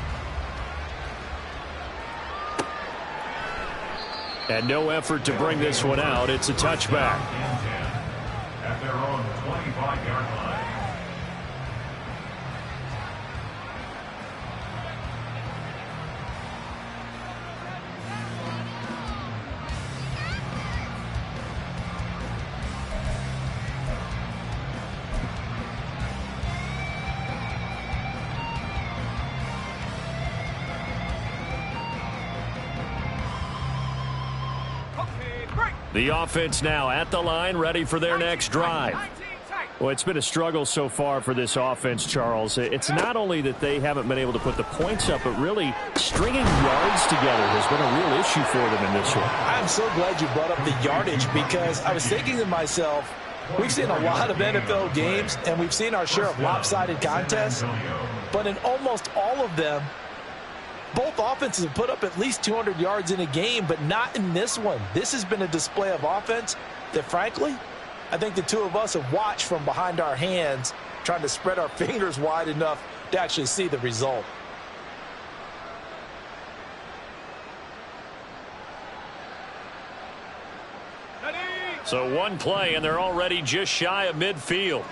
[SPEAKER 5] And no effort to bring this one out. It's a touchback.
[SPEAKER 4] At their own 25-yard line.
[SPEAKER 1] The offense now at the line, ready for their next drive.
[SPEAKER 5] Well, it's been a struggle so far for this offense, Charles. It's not only that they haven't been able to put the points up, but really stringing yards together has been a real issue for them in this one.
[SPEAKER 2] I'm so glad you brought up the yardage, because I was thinking to myself, we've seen a lot of NFL games, and we've seen our share of lopsided contests, but in almost all of them, both offenses have put up at least 200 yards in a game, but not in this one. This has been a display of offense that, frankly, I think the two of us have watched from behind our hands, trying to spread our fingers wide enough to actually see the result.
[SPEAKER 1] So one play, and they're already just shy of midfield.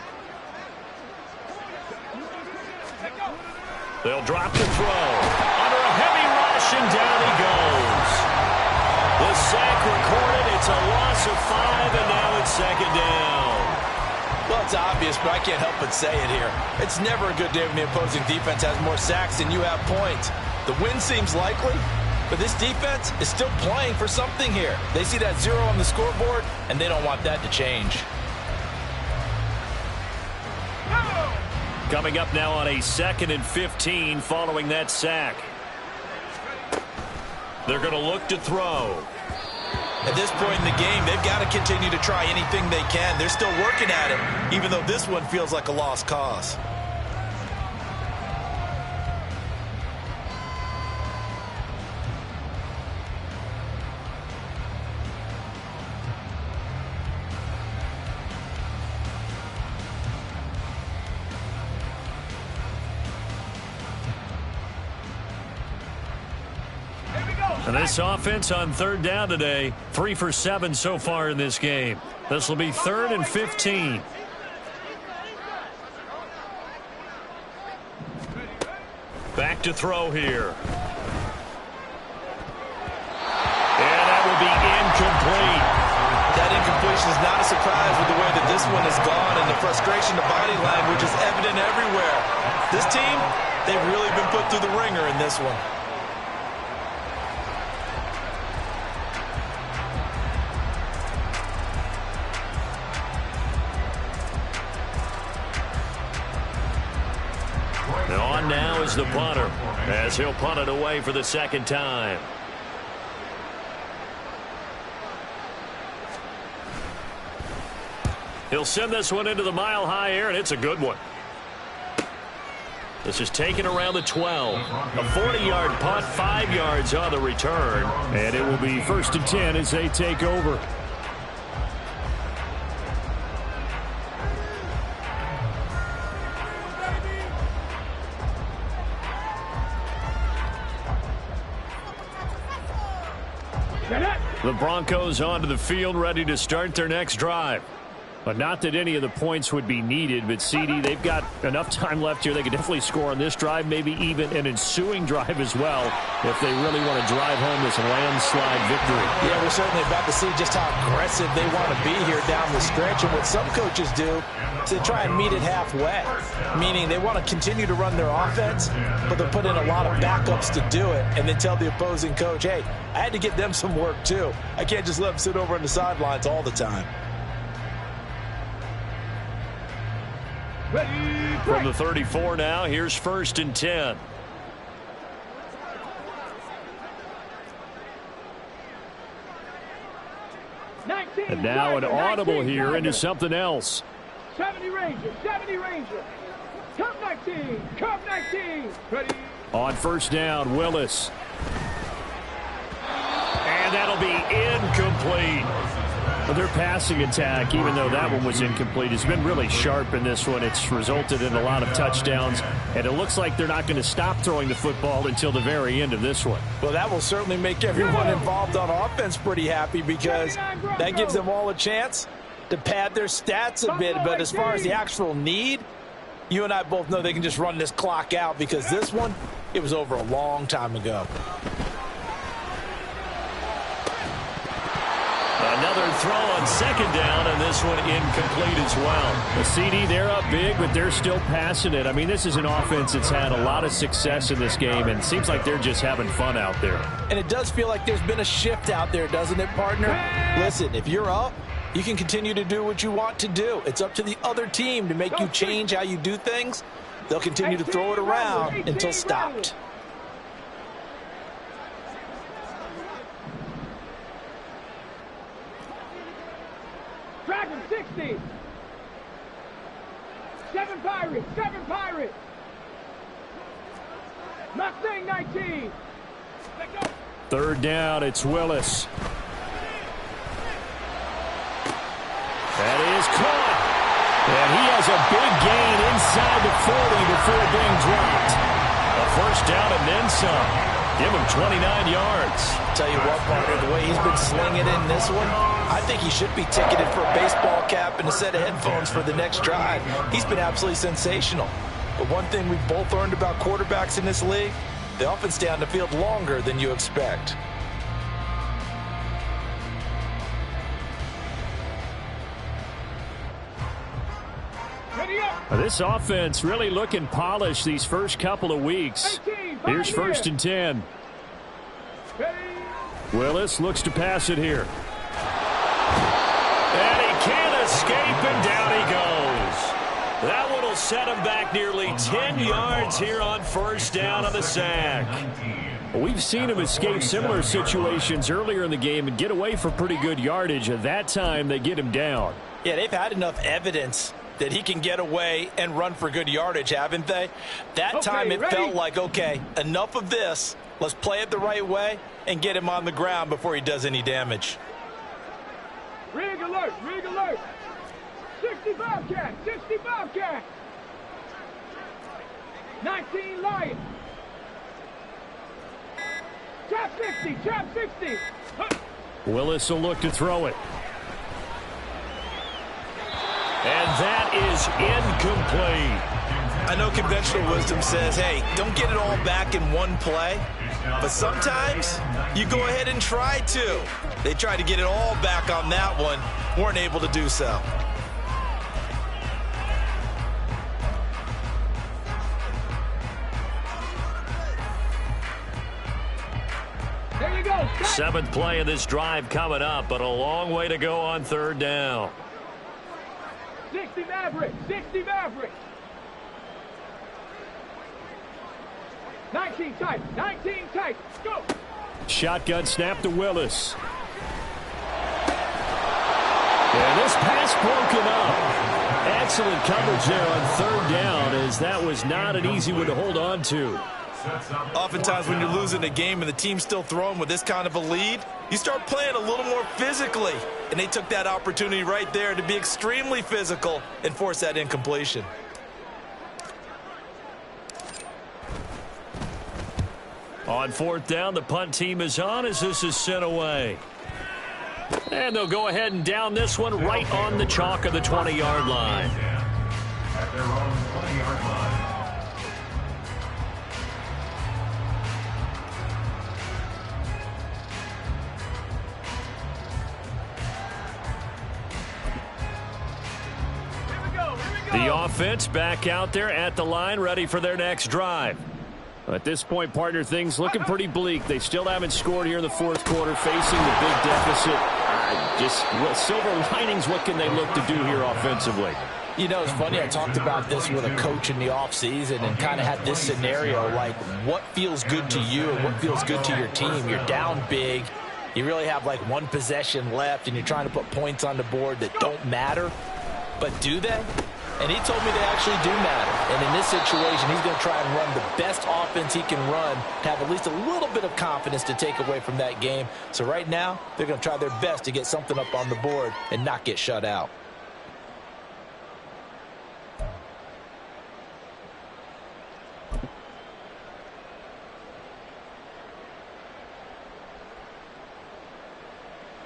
[SPEAKER 1] They'll drop the throw. Under a heavy rush, and down he goes. The sack recorded. It's That's a loss of 5, and now it's second down.
[SPEAKER 2] Well, it's obvious, but I can't help but say it here. It's never a good day when the opposing defense has more sacks than you have points. The win seems likely, but this defense is still playing for something here. They see that 0 on the scoreboard, and they don't want that to change.
[SPEAKER 1] Coming up now on a 2nd and 15 following that sack. They're going to look to throw.
[SPEAKER 2] At this point in the game, they've got to continue to try anything they can. They're still working at it, even though this one feels like a lost cause.
[SPEAKER 1] And this offense on 3rd down today, 3 for 7 so far in this game. This will be 3rd and 15. Back to throw here. And that will be incomplete.
[SPEAKER 2] That incompletion is not a surprise with the way that this one has gone, and the frustration, the body language is evident everywhere. This team, they've really been put through the ringer in this one.
[SPEAKER 1] On now is the punter, as he'll punt it away for the 2nd time. He'll send this one into the mile-high air, and it's a good one. This is taken around the 12. A 40-yard punt, 5 yards on the return.
[SPEAKER 5] And it will be 1st and 10 as they take over. The Broncos onto the field, ready to start their next drive. But not that any of the points would be needed, but CD, they've got enough time left here. They could definitely score on this drive, maybe even an ensuing drive as well, if they really want to drive home this landslide victory.
[SPEAKER 2] Yeah, we're certainly about to see just how aggressive they want to be here down the stretch. And what some coaches do is they try and meet it halfway, meaning they want to continue to run their offense, but they'll put in a lot of backups to do it, and then tell the opposing coach, hey, I had to get them some work too. I can't just let them sit over on the sidelines all the time.
[SPEAKER 1] From the 34 now, here's 1st and 10.
[SPEAKER 5] And now an audible here into something else.
[SPEAKER 3] 70 Ranger, 70 Ranger. Cup 19, Cup 19. Ready.
[SPEAKER 5] On 1st down, Willis.
[SPEAKER 1] And that'll be incomplete.
[SPEAKER 5] But their passing attack, even though that one was incomplete, has been really sharp in this one. It's resulted in a lot of touchdowns, and it looks like they're not going to stop throwing the football until the very end of this one.
[SPEAKER 2] Well, that will certainly make everyone involved on offense pretty happy, because that gives them all a chance to pad their stats a bit. But as far as the actual need, you and I both know they can just run this clock out, because this one, it was over a long time ago.
[SPEAKER 1] Another throw on 2nd down, and this one incomplete as well.
[SPEAKER 5] The CD, they're up big, but they're still passing it. I mean, this is an offense that's had a lot of success in this game, and it seems like they're just having fun out there.
[SPEAKER 2] And it does feel like there's been a shift out there, doesn't it, partner? Listen, if you're up, you can continue to do what you want to do. It's up to the other team to make you change how you do things. They'll continue to throw it around until stopped.
[SPEAKER 3] Dragon 60. 7 Pirates, 7 Pirates. Mustang 19.
[SPEAKER 5] 3rd down, it's Willis. That is caught. And he has a big gain inside the 40 before being dropped.
[SPEAKER 1] A 1st down and then some. Give him 29 yards.
[SPEAKER 2] Tell you what, partner, the way he's been slinging in this one, I think he should be ticketed for a baseball cap and a set of headphones for the next drive. He's been absolutely sensational. But one thing we've both learned about quarterbacks in this league, they often stay on the field longer than you expect.
[SPEAKER 5] This offense really looking polished these first couple of weeks. Here's 1st and 10. Willis looks to pass it here.
[SPEAKER 1] And he can't escape, and down he goes. That one will set him back nearly 10 yards here on 1st down on the sack.
[SPEAKER 5] We've seen him escape similar situations earlier in the game and get away for pretty good yardage. At that time, they get him down.
[SPEAKER 2] Yeah, they've had enough evidence that he can get away and run for good yardage, haven't they? That time it felt like, okay, enough of this. Let's play it the right way and get him on the ground before he does any damage.
[SPEAKER 3] Rig alert, rig alert. 60 Bobcat, 60 Bobcat. 19 Lion. Trap 60, trap 60.
[SPEAKER 5] Willis will look to throw it.
[SPEAKER 1] And that is incomplete.
[SPEAKER 2] I know conventional wisdom says, hey, don't get it all back in one play. But sometimes you go ahead and try to. They tried to get it all back on that one. Weren't able to do so.
[SPEAKER 3] There you go.
[SPEAKER 1] 7th play of this drive coming up, but a long way to go on 3rd down.
[SPEAKER 3] 60 Maverick, 60 Maverick. 19 tight, 19 tight. Go.
[SPEAKER 5] Shotgun snap to Willis. And this pass broken up. Excellent coverage there on 3rd down, as that was not an easy one to hold on to.
[SPEAKER 2] Oftentimes when you're losing a game and the team's still throwing with this kind of a lead, you start playing a little more physically. And they took that opportunity right there to be extremely physical and force that incompletion.
[SPEAKER 1] On 4th down, the punt team is on as this is sent away. And they'll go ahead and down this one right on the chalk of the 20-yard line.
[SPEAKER 4] At their own 20-yard line.
[SPEAKER 1] The offense back out there at the line, ready for their next drive.
[SPEAKER 5] At this point, partner, things looking pretty bleak. They still haven't scored here in the 4th quarter, facing the big deficit. Just silver linings, what can they look to do here offensively?
[SPEAKER 2] You know, it's funny, I talked about this with a coach in the offseason and kind of had this scenario, like what feels good to you and what feels good to your team. You're down big. You really have like one possession left, and you're trying to put points on the board that don't matter. But do they? And he told me they actually do matter. And in this situation, he's going to try and run the best offense he can run to have at least a little bit of confidence to take away from that game. So right now, they're going to try their best to get something up on the board and not get shut out.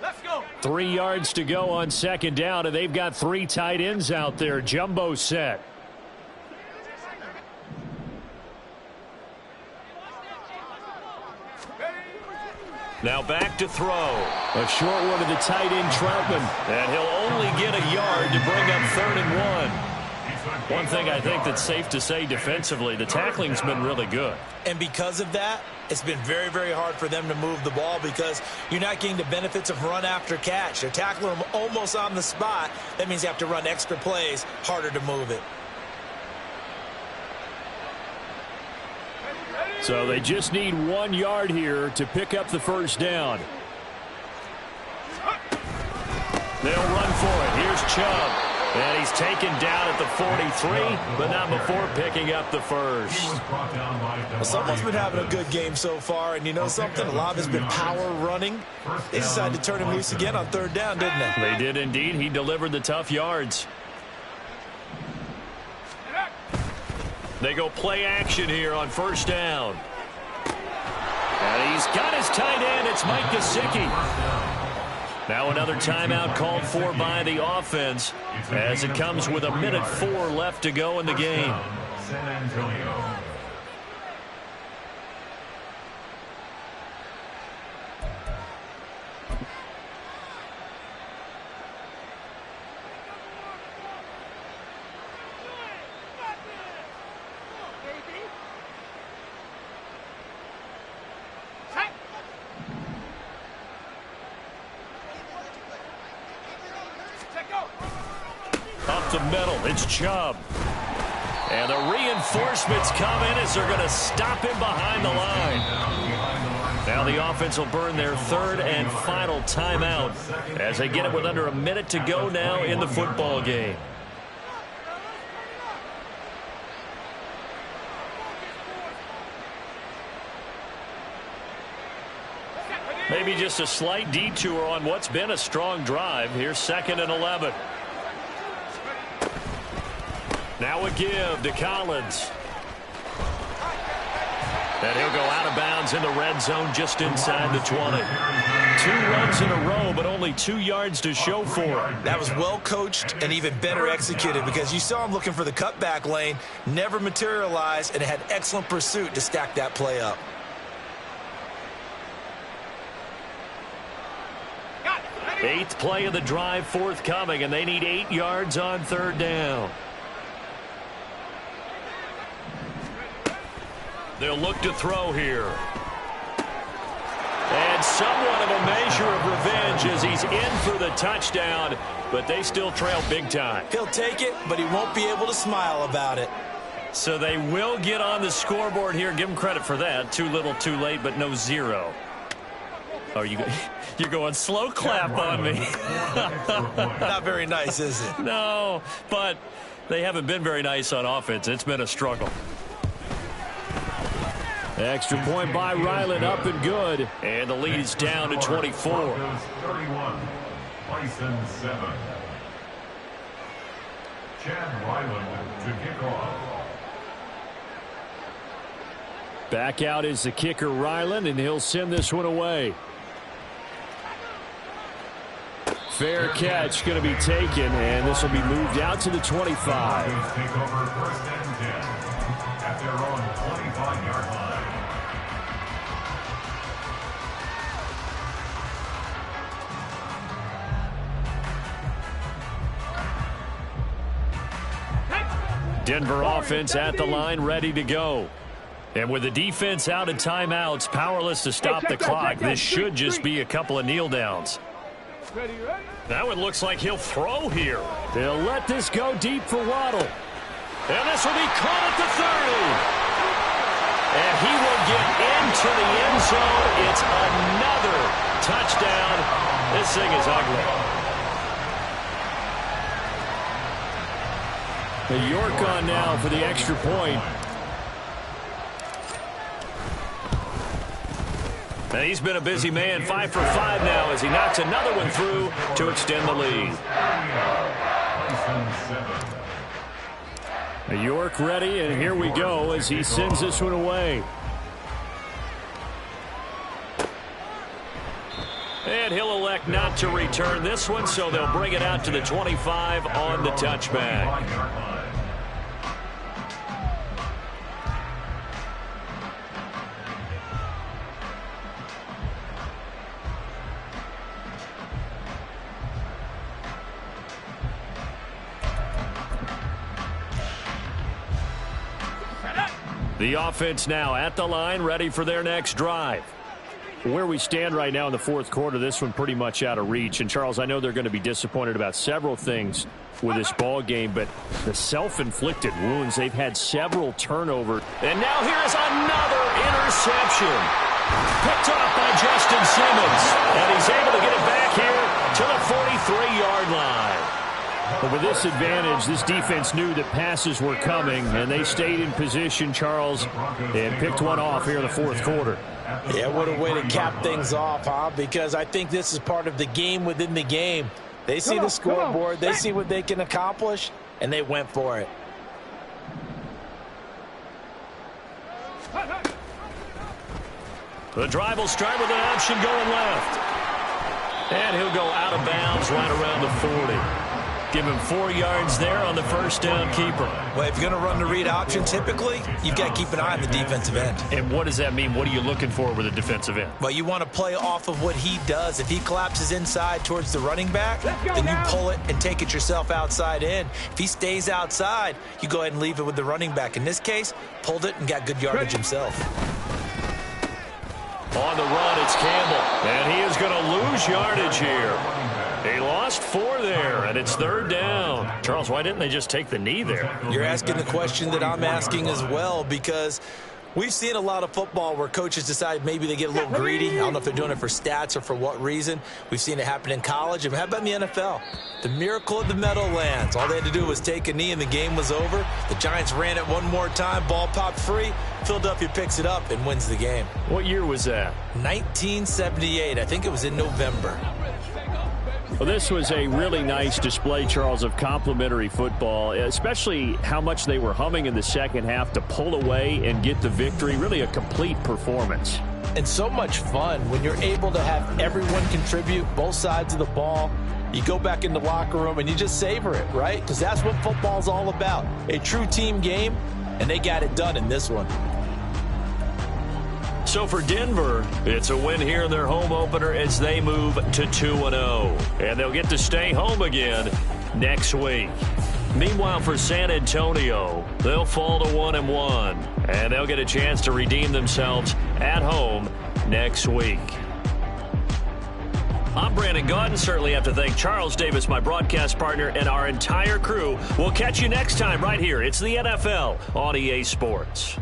[SPEAKER 3] Let's go.
[SPEAKER 5] 3 yards to go on 2nd down, and they've got 3 tight ends out there. Jumbo set.
[SPEAKER 1] Now back to throw.
[SPEAKER 5] A short one to the tight end, Troutman.
[SPEAKER 1] And he'll only get a yard to bring up 3rd and 1. One thing I think that's safe to say defensively, the tackling's been really good.
[SPEAKER 2] And because of that, it's been very, very hard for them to move the ball because you're not getting the benefits of run after catch. They're tackling them almost on the spot. That means you have to run extra plays, harder to move it.
[SPEAKER 5] So they just need 1 yard here to pick up the 1st down.
[SPEAKER 1] They'll run for it. Here's Chubb. And he's taken down at the 43, but not before picking up the first.
[SPEAKER 2] Well, someone's been having a good game so far, and you know something? A lot has been power running. They decided to turn him loose again on 3rd down, didn't they?
[SPEAKER 1] They did indeed. He delivered the tough yards. They go play action here on 1st down. And he's got his tight end. It's Mike Gesicki. Now another timeout called for by the offense as it comes with 1:04 left to go in the game.
[SPEAKER 4] San Antonio.
[SPEAKER 1] up the middle. It's Chubb. And the reinforcements come in as they're going to stop him behind the line. Now the offense will burn their third and final timeout as they get it with under a minute to go now in the football game. Maybe just a slight detour on what's been a strong drive. Here's 2nd and 11. Now a give to Collins. And he'll go out of bounds in the red zone just inside the 20. 2 runs in a row, but only 2 yards to show for it.
[SPEAKER 2] That was well coached and even better executed because you saw him looking for the cutback lane, never materialized, and had excellent pursuit to stack that play up.
[SPEAKER 1] Eighth play of the drive forthcoming, and they need 8 yards on 3rd down. They'll look to throw here. And somewhat of a measure of revenge as he's in for the touchdown, but they still trail big time.
[SPEAKER 2] He'll take it, but he won't be able to smile about it.
[SPEAKER 1] So they will get on the scoreboard here. Give him credit for that. Too little, too late, but no 0. Oh, you're going slow clap on me.
[SPEAKER 2] Not very nice, is it?
[SPEAKER 1] No, but they haven't been very nice on offense. It's been a struggle. Extra point by Ryland, up and good. And the lead is down to 24.
[SPEAKER 4] 31, Bison 7. Chad Ryland to kick off.
[SPEAKER 5] Back out is the kicker, Ryland, and he'll send this one away. Fair catch going to be taken, and this will be moved out to the 25.
[SPEAKER 4] Broncos take over 1st and 10 at their own 25-yard line.
[SPEAKER 1] Denver offense at the line, ready to go. And with the defense out of timeouts, powerless to stop the clock, this should just be a couple of kneel downs. Now it looks like he'll throw here.
[SPEAKER 5] They'll let this go deep for Waddle.
[SPEAKER 1] And this will be caught at the 30. And he will get into the end zone. It's another touchdown. This thing is ugly.
[SPEAKER 5] The York on now for the extra point.
[SPEAKER 1] And he's been a busy man, 5 for 5 now as he knocks another one through to extend the lead.
[SPEAKER 5] York ready, and here we go as he sends this one away.
[SPEAKER 1] And he'll elect not to return this one, so they'll bring it out to the 25 on the touchback. The offense now at the line, ready for their next drive.
[SPEAKER 5] Where we stand right now in the 4th quarter, this one pretty much out of reach. And, Charles, I know they're going to be disappointed about several things with this ball game, but the self-inflicted wounds, they've had several turnovers.
[SPEAKER 1] And now here is another interception. Picked off by Justin Simmons. And he's able to get it back here to the 43-yard line.
[SPEAKER 5] But with this advantage, this defense knew that passes were coming, and they stayed in position, Charles, and picked one off here in the 4th quarter.
[SPEAKER 2] Yeah, what a way to cap things off, huh? Because I think this is part of the game within the game. They see the scoreboard, they see what they can accomplish, and they went for it.
[SPEAKER 1] The drive will start with an option going left. And he'll go out of bounds right around the 40. Give him 4 yards there on the first down keeper.
[SPEAKER 2] Well, if you're going to run the read option, typically, you've got to keep an eye on the defensive end.
[SPEAKER 1] And what does that mean? What are you looking for with a defensive end?
[SPEAKER 2] Well, you want to play off of what he does. If he collapses inside towards the running back, then you pull it and take it yourself outside in. If he stays outside, you go ahead and leave it with the running back. In this case, pulled it and got good yardage himself.
[SPEAKER 1] On the run, it's Campbell. And he is going to lose yardage here.
[SPEAKER 5] He lost 4 there, and it's 3rd down. Charles, why didn't they just take the knee there?
[SPEAKER 2] You're asking the question that I'm asking as well, because we've seen a lot of football where coaches decide maybe they get a little greedy. I don't know if they're doing it for stats or for what reason. We've seen it happen in college. And how about in the NFL? The miracle of the Meadowlands. All they had to do was take a knee and the game was over. The Giants ran it one more time. Ball popped free. Philadelphia picks it up and wins the game.
[SPEAKER 5] What year was that?
[SPEAKER 2] 1978. I think it was in November.
[SPEAKER 5] Well, this was a really nice display, Charles, of complimentary football, especially how much they were humming in the second half to pull away and get the victory. Really a complete performance.
[SPEAKER 2] And so much fun when you're able to have everyone contribute, both sides of the ball. You go back in the locker room and you just savor it, right? Because that's what football's all about. A true team game, and they got it done in this one.
[SPEAKER 5] So for Denver, it's a win here in their home opener as they move to 2-0. And they'll get to stay home again next week. Meanwhile, for San Antonio, they'll fall to 1-1. And they'll get a chance to redeem themselves at home next week. I'm Brandon Gaudin. Certainly have to thank Charles Davis, my broadcast partner, and our entire crew. We'll catch you next time right here. It's the NFL on EA Sports.